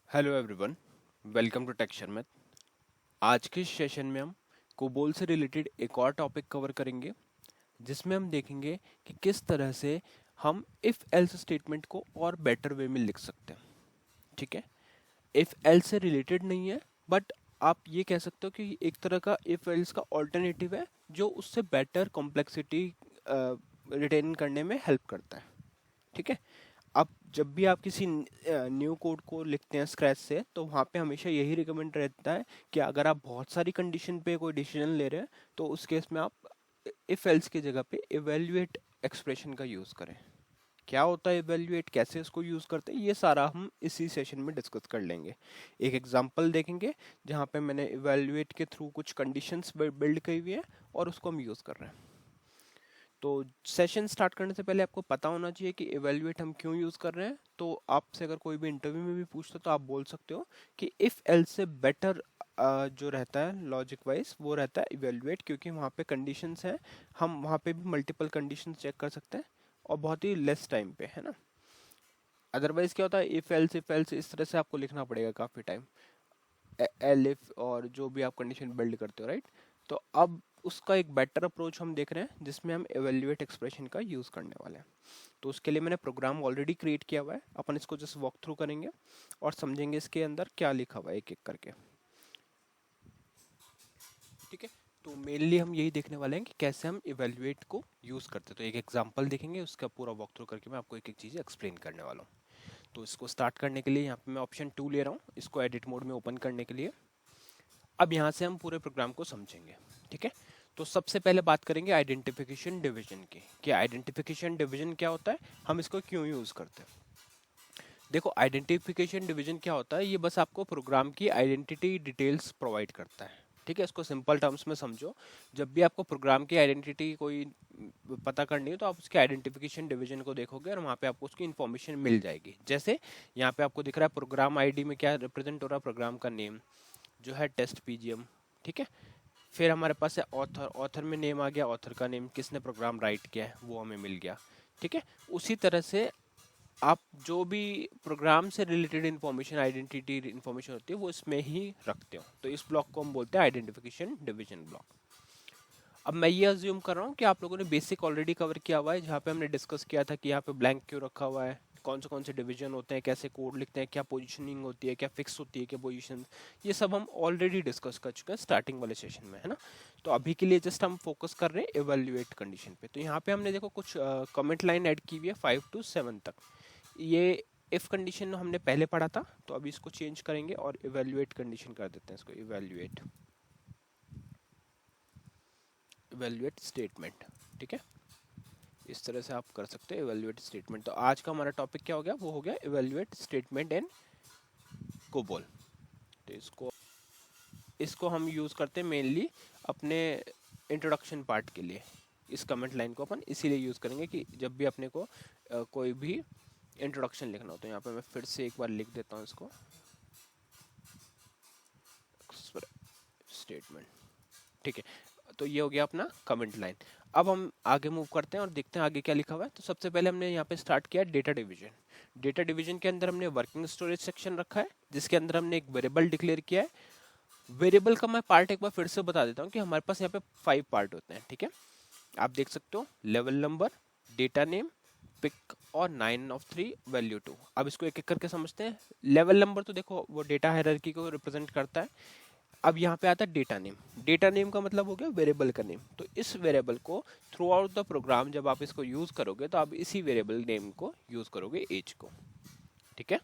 Hello everyone, welcome to Tech Sharmit. आज के इस सेशन में हम कोबोल से रिलेटेड एक और टॉपिक कवर करेंगे, जिसमें हम देखेंगे कि किस तरह से हम इफ एल्स स्टेटमेंट को और बेटर वे में लिख सकते हैं। ठीक है, इफ एल्स से रिलेटेड नहीं है, बट आप ये कह सकते हो कि एक तरह का इफ एल्स का ऑल्टरनेटिव है जो उससे बेटर कॉम्प्लेक्सिटी रिटेन करने में हेल्प करता है। ठीक है, अब जब भी आप किसी न्यू कोड को लिखते हैं स्क्रैच से, तो वहाँ पे हमेशा यही रिकमेंड रहता है कि अगर आप बहुत सारी कंडीशन पे कोई डिसीजन ले रहे हैं, तो उस केस में आप इफ एल्स की जगह पे इवेल्युएट एक्सप्रेशन का यूज़ करें। क्या होता है इवेल्युएट, कैसे इसको यूज़ करते हैं, ये सारा हम इसी सेशन में डिस्कस कर लेंगे। एक एग्जांपल देखेंगे जहाँ पे मैंने इवेल्युएट के थ्रू कुछ कंडीशंस बिल्ड की हुई है और उसको हम यूज़ कर रहे हैं। तो सेशन स्टार्ट करने से पहले आपको पता होना चाहिए कि इवेल्युएट हम क्यों यूज़ कर रहे हैं। तो आपसे अगर कोई भी इंटरव्यू में भी पूछता तो आप बोल सकते हो कि इफ़ एल्स से बेटर जो रहता है लॉजिक वाइज वो रहता है इवेल्युएट, क्योंकि वहाँ पे कंडीशंस हैं, हम वहाँ पे भी मल्टीपल कंडीशंस चेक कर सकते हैं और बहुत ही लेस टाइम पे, है ना। अदरवाइज क्या होता है, इफ एल्स इस तरह से आपको लिखना पड़ेगा काफ़ी टाइम, एलिफ और जो भी आप कंडीशन बिल्ड करते हो, राइट। तो अब उसका एक बेटर अप्रोच हम देख रहे हैं जिसमें हम एवेल्युएट एक्सप्रेशन का यूज़ करने वाले हैं। तो उसके लिए मैंने प्रोग्राम ऑलरेडी क्रिएट किया हुआ है, अपन इसको जस्ट वॉक थ्रू करेंगे और समझेंगे इसके अंदर क्या लिखा हुआ है एक एक करके। ठीक है, तो मेनली हम यही देखने वाले हैं कि कैसे हम इवेल्युएट को यूज़ करते हैं। तो एक एग्जांपल देखेंगे, उसका पूरा वॉक थ्रू करके मैं आपको एक एक चीज़ एक्सप्लेन करने वाला हूँ। तो इसको स्टार्ट करने के लिए यहाँ पे मैं ऑप्शन 2 ले रहा हूँ, इसको एडिट मोड में ओपन करने के लिए। अब यहाँ से हम पूरे प्रोग्राम को समझेंगे। ठीक है, तो सबसे पहले बात करेंगे आइडेंटिफिकेशन डिवीजन की, कि आइडेंटिफिकेशन डिवीजन क्या होता है, हम इसको क्यों यूज़ करते हैं। देखो, आइडेंटिफिकेशन डिवीजन क्या होता है, ये बस आपको प्रोग्राम की आइडेंटिटी डिटेल्स प्रोवाइड करता है। ठीक है, इसको सिंपल टर्म्स में समझो। जब भी आपको प्रोग्राम की आइडेंटिटी कोई पता करनी है, तो आप उसके आइडेंटिफिकेशन डिवीजन को देखोगे और वहाँ पे आपको उसकी इन्फॉर्मेशन मिल जाएगी। जैसे यहाँ पे आपको दिख रहा है प्रोग्राम आईडी में क्या रिप्रेजेंट हो रहा है, प्रोग्राम का नेम जो है टेस्ट पीजीएम। ठीक है, फिर हमारे पास है ऑथर, ऑथर में नेम आ गया, ऑथर का नेम, किसने प्रोग्राम राइट किया है वो हमें मिल गया। ठीक है, उसी तरह से आप जो भी प्रोग्राम से रिलेटेड इन्फॉर्मेशन, आइडेंटिटी इन्फॉर्मेशन होती है वो इसमें ही रखते हो। तो इस ब्लॉक को हम बोलते हैं आइडेंटिफिकेशन डिवीजन ब्लॉक। अब मैं ये अज्यूम कर रहा हूँ कि आप लोगों ने बेसिक ऑलरेडी कवर किया हुआ है, जहाँ पे हमने डिस्कस किया था कि यहाँ पे ब्लैंक क्यों रखा हुआ है, कौन से डिवीजन होते हैं, कैसे कोड लिखते हैं, क्या पोजीशनिंग होती है, क्या फिक्स होती है, क्या पोजीशन, ये सब हम ऑलरेडी डिस्कस कर चुके हैं स्टार्टिंग वाले सेशन में, है ना। तो अभी के लिए जस्ट हम फोकस कर रहे हैं इवेल्युएट कंडीशन पे। तो यहाँ पे हमने देखो कुछ कमेंट लाइन ऐड की हुई है 5 to 7 तक। ये इफ कंडीशन हमने पहले पढ़ा था, तो अभी इसको चेंज करेंगे और इवेल्युएट कंडीशन कर देते हैं इसको, इवेल्युएट इवेल्युएट स्टेटमेंट। ठीक है, इस तरह से आप कर सकते हैं इवेल्युएट स्टेटमेंट। तो आज का हमारा टॉपिक क्या हो गया, वो हो गया इवेल्युएट स्टेटमेंट इन कोबोल। तो इसको इसको हम यूज़ करते हैं मेनली अपने इंट्रोडक्शन पार्ट के लिए। इस कमेंट लाइन को अपन इसीलिए यूज़ करेंगे कि जब भी अपने को कोई भी इंट्रोडक्शन लिखना हो। तो यहाँ पे मैं फिर से एक बार लिख देता हूँ इसको, स्टेटमेंट। ठीक है, तो ये हो गया अपना कमेंट लाइन। अब हम आगे मूव करते हैं और देखते हैं आगे क्या लिखा हुआ है। तो सबसे पहले हमने यहाँ पे स्टार्ट किया डेटा डिवीजन। डेटा डिवीजन के अंदर हमने वर्किंग स्टोरेज सेक्शन रखा है, जिसके अंदर हमने एक वेरिएबल डिक्लेयर किया है। वेरिएबल का मैं पार्ट एक बार फिर से बता देता हूँ कि हमारे पास यहाँ पे 5 पार्ट होते हैं। ठीक है, आप देख सकते हो, level number, data name, pick और 9 of 3 वैल्यू 2। अब इसको एक एक करके समझते हैं। लेवल नंबर तो देखो वो डेटा हायरार्की को रिप्रेजेंट करता है। अब यहाँ पे आता है डेटा नेम। डेटा नेम का मतलब हो गया वेरिएबल का नेम। तो इस वेरिएबल को थ्रू आउट द प्रोग्राम जब आप इसको यूज करोगे, तो आप इसी वेरिएबल नेम को यूज करोगे, एज को। ठीक है,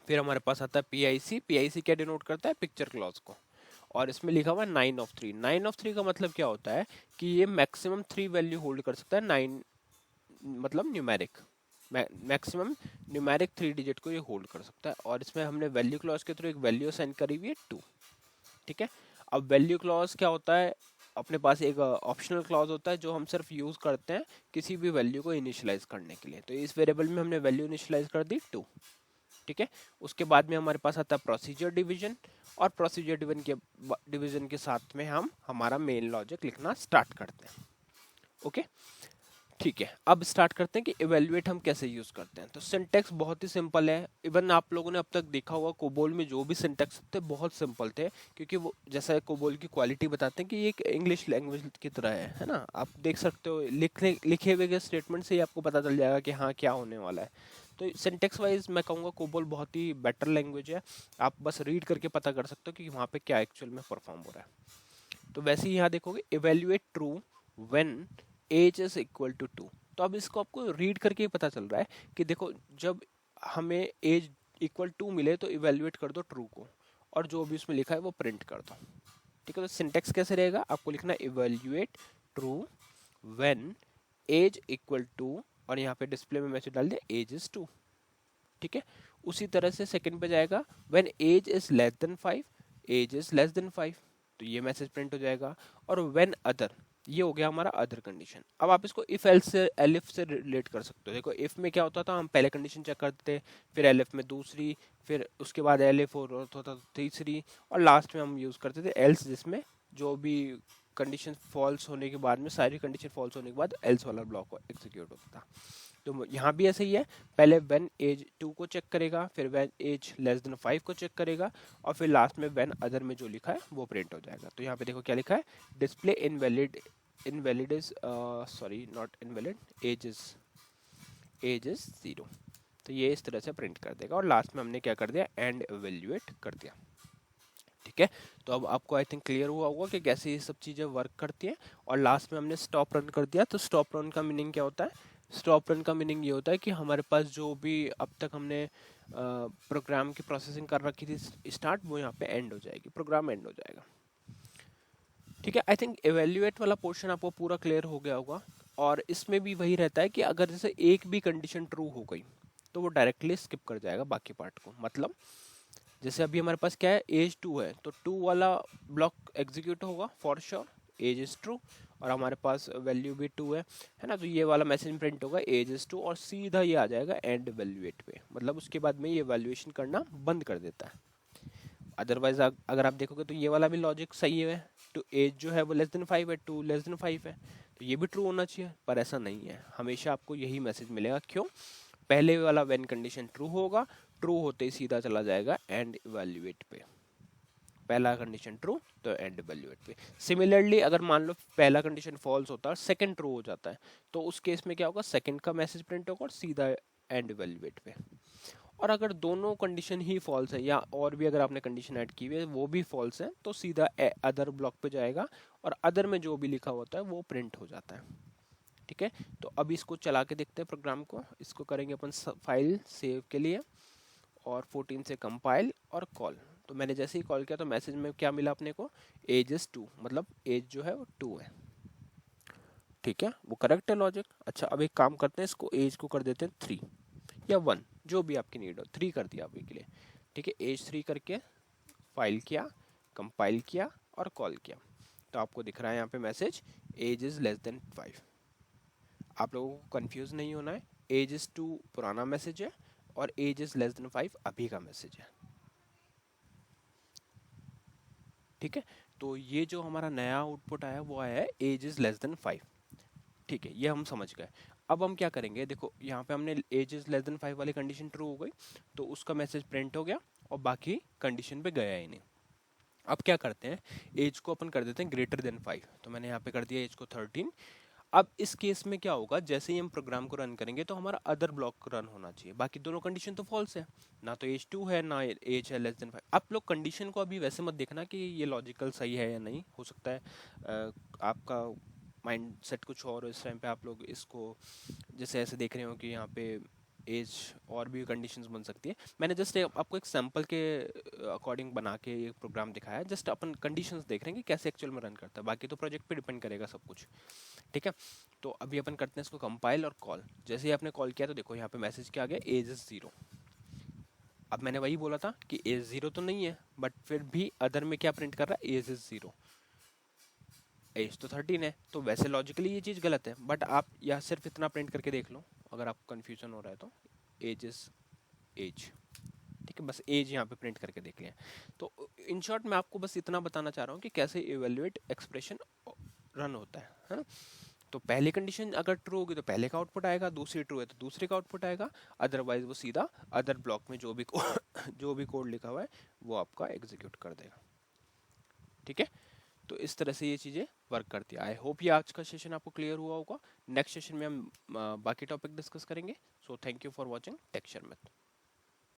फिर हमारे पास आता है पीआईसी। पीआईसी क्या डिनोट करता है, पिक्चर क्लॉज को। और इसमें लिखा हुआ है 9 of 3। 9 of 3 का मतलब क्या होता है कि ये मैक्सिमम 3 वैल्यू होल्ड कर सकता है। 9 मतलब न्यूमेरिक, मैक्सिमम न्यूमेरिक 3 डिजिट को ये होल्ड कर सकता है। और इसमें हमने वैल्यू क्लॉज के थ्रू एक वैल्यू असाइन करी हुई है 2। ठीक है, अब वैल्यू क्लॉज क्या होता है, अपने पास एक ऑप्शनल क्लॉज होता है जो हम सिर्फ यूज करते हैं किसी भी वैल्यू को इनिशियलाइज करने के लिए। तो इस वेरिएबल में हमने वैल्यू इनिशियलाइज कर दी 2। ठीक है, उसके बाद में हमारे पास आता है प्रोसीजर डिवीजन। और प्रोसीजर डिवीजन के साथ में हम हमारा मेन लॉजिक लिखना स्टार्ट करते हैं। ओके, ठीक है, अब स्टार्ट करते हैं कि इवेल्युएट हम कैसे यूज करते हैं। तो सिंटेक्स बहुत ही सिंपल है। इवन आप लोगों ने अब तक देखा होगा कोबोल में जो भी सिंटेक्स थे बहुत सिंपल थे, क्योंकि वो जैसा कोबोल की क्वालिटी बताते हैं कि ये एक इंग्लिश लैंग्वेज की तरह है ना। आप देख सकते हो लिखे हुए के स्टेटमेंट से ही आपको पता चल जाएगा कि हाँ क्या होने वाला है। तो सिंटेक्स वाइज मैं कहूँगा कोबोल बहुत ही बेटर लैंग्वेज है। आप बस रीड करके पता कर सकते हो कि वहाँ पे क्या एक्चुअल में परफॉर्म हो रहा है। तो वैसे ही यहाँ देखोगे evaluate true when age is equal to 2। तो अब इसको आपको रीड करके ही पता चल रहा है कि देखो, जब हमें एज इक्वल टू मिले तो इवेल्युएट कर दो ट्रू को, और जो भी उसमें लिखा है वो प्रिंट कर दो। ठीक है, तो सिंटेक्स कैसे रहेगा, आपको लिखना evaluate true when age equal to, और यहाँ पे डिस्प्ले में मैसेज डाल दिया एज इज 2। ठीक है, उसी तरह से सेकंड पे जाएगा when age is less than 5, age is less than 5, तो ये मैसेज प्रिंट हो जाएगा। और व्हेन अदर, ये हो गया हमारा अदर कंडीशन। अब आप इसको इफ एल्स से एलिफ से रिलेट कर सकते हो। देखो इफ में क्या होता था, हम पहले कंडीशन चेक करते, फिर एलिफ में दूसरी, फिर उसके बाद एलिफ और होता था तीसरी, और लास्ट में हम यूज करते थे एल्स, जिसमें जो भी कंडीशन फॉल्स होने के बाद में, सारी कंडीशन फॉल्स होने के बाद एल्स वाला ब्लॉक एग्जीक्यूट होता था। तो यहाँ भी ऐसे ही है, पहले व्हेन एज 2 को चेक करेगा, फिर व्हेन एज लेस देन 5 को चेक करेगा, और फिर लास्ट में व्हेन अदर में जो लिखा है वो प्रिंट हो जाएगा। तो यहाँ पे देखो क्या लिखा है, display invalid, invalid is sorry not invalid, age is 0। तो ये इस तरह से प्रिंट कर देगा, और लास्ट में हमने क्या कर दिया, एंड इवेल्युएट कर दिया। ठीक है, तो अब आपको आई थिंक क्लियर हुआ होगा कि कैसे ये सब चीज़ें वर्क करती हैं। और लास्ट में हमने स्टॉप रन कर दिया। तो स्टॉप रन का मीनिंग क्या होता है, स्टॉप रन का मीनिंग ये होता है कि हमारे पास जो भी अब तक हमने प्रोग्राम की प्रोसेसिंग कर रखी थी स्टार्ट, वो यहाँ पे एंड हो जाएगी, प्रोग्राम एंड हो जाएगा। ठीक है, आई थिंक इवेल्युएट वाला पोर्शन आपको पूरा क्लियर हो गया होगा। और इसमें भी वही रहता है कि अगर जैसे एक भी कंडीशन ट्रू हो गई तो वो डायरेक्टली स्किप कर जाएगा बाकी पार्ट को। मतलब जैसे अभी हमारे पास क्या है, एज 2 है, तो 2 वाला ब्लॉक एग्जीक्यूट होगा for sure, age is true, और हमारे पास वैल्यू भी 2 है ना। तो ये वाला मैसेज प्रिंट होगा एज इज 2, और सीधा ये आ जाएगा एंड इवेल्युएट पे। मतलब उसके बाद में ये इवेल्युएशन करना बंद कर देता है। अदरवाइज अगर आप देखोगे तो ये वाला भी लॉजिक सही है, तो एज जो है वो लेस देन 5 है, 2 लेस देन 5 है, तो ये भी ट्रू होना चाहिए। पर ऐसा नहीं है, हमेशा आपको यही मैसेज मिलेगा। क्यों, पहले वाला व्हेन कंडीशन ट्रू होगा, ट्रू होते ही सीधा चला जाएगा एंड इवेल्युएट पे। पहला कंडीशन ट्रू तो एंड इवेल्युएट पे। सिमिलरली अगर मान लो पहला कंडीशन फॉल्स होता है, सेकंड ट्रू हो जाता है, तो उस केस में क्या होगा, सेकंड का मैसेज प्रिंट होगा और सीधा एंड इवेल्युएट पे। और अगर दोनों कंडीशन ही फॉल्स है, या और भी अगर आपने कंडीशन ऐड की हुई है वो भी फॉल्स है, तो सीधा अदर ब्लॉक पे जाएगा, और अदर में जो भी लिखा होता है वो प्रिंट हो जाता है। ठीक है, तो अब इसको चला के देखते हैं प्रोग्राम को। इसको करेंगे अपन फाइल सेव के लिए, और 14 से कंपाइल और कॉल। तो मैंने जैसे ही कॉल किया तो मैसेज में क्या मिला अपने को, एज इज 2, मतलब एज जो है वो 2 है। ठीक है, वो करेक्ट है लॉजिक। अच्छा, अब एक काम करते हैं, इसको एज को कर देते हैं 3 या 1, जो भी आपकी नीड हो। 3 कर दिया अभी के लिए। ठीक है, एज 3 करके फाइल किया, कंपाइल किया और कॉल किया, तो आपको दिख रहा है यहाँ पे message age is less than 5। आप लोगों को कंफ्यूज नहीं होना है, एज इज 2 पुराना मैसेज है, और एज इज लेस देन 5 अभी का मैसेज है। ठीक है, तो ये जो हमारा नया आउटपुट आया वो आया है एज इज लेस देन 5। ठीक है, ये हम समझ गए। अब हम क्या करेंगे, देखो यहाँ पे हमने एज इज लेस देन 5 वाली कंडीशन ट्रू हो गई, तो उसका मैसेज प्रिंट हो गया, और बाकी कंडीशन पे गया ही नहीं। अब क्या करते हैं, एज को अपन कर देते हैं ग्रेटर देन 5। तो मैंने यहाँ पे कर दिया एज को 13। अब इस केस में क्या होगा, जैसे ही हम प्रोग्राम को रन करेंगे तो हमारा अदर ब्लॉक रन होना चाहिए, बाकी दोनों कंडीशन तो फॉल्स है, ना तो एज 2 है ना एज है लेस देन 5। आप लोग कंडीशन को अभी वैसे मत देखना कि ये लॉजिकल सही है या नहीं, हो सकता है आपका माइंड सेट कुछ और, इस टाइम पे आप लोग इसको जैसे ऐसे देख रहे हो कि यहाँ पे एज और भी कंडीशंस बन सकती है। मैंने जस्ट आपको एक सैंपल के अकॉर्डिंग बना के ये प्रोग्राम दिखाया है, जस्ट अपन कंडीशंस देख रहे हैं कि कैसे एक्चुअल में रन करता है, बाकी तो प्रोजेक्ट पे डिपेंड करेगा सब कुछ। ठीक है, तो अभी अपन करते हैं इसको कंपाइल और कॉल। जैसे ही आपने कॉल किया तो देखो यहाँ पे मैसेज क्या आ गया, एज इज 0। अब मैंने वही बोला था कि एज 0 तो नहीं है, बट फिर भी अदर में क्या प्रिंट कर रहा है, एज इज 0, एज तो 13 है, तो वैसे लॉजिकली ये चीज़ गलत है। बट आप यहाँ सिर्फ इतना प्रिंट करके देख लो, अगर आपको कन्फ्यूजन हो रहा है तो एज इज एज। ठीक है, बस एज यहाँ पे प्रिंट करके देख लिया। तो इन शॉर्ट मैं आपको बस इतना बताना चाह रहा हूँ कि कैसे इवेल्युएट एक्सप्रेशन रन होता है ना। तो पहली कंडीशन अगर ट्रू होगी तो पहले का आउटपुट आएगा, दूसरी ट्रू है तो दूसरे का आउटपुट आएगा, अदरवाइज वो सीधा अदर ब्लॉक में जो भी जो भी कोड लिखा हुआ है वो आपका एग्जीक्यूट कर देगा। ठीक है, तो इस तरह से ये चीज़ें वर्क करती है। आई होप ये आज का सेशन आपको क्लियर हुआ होगा। नेक्स्ट सेशन में हम बाकी टॉपिक डिस्कस करेंगे। So thank you for watching texture math.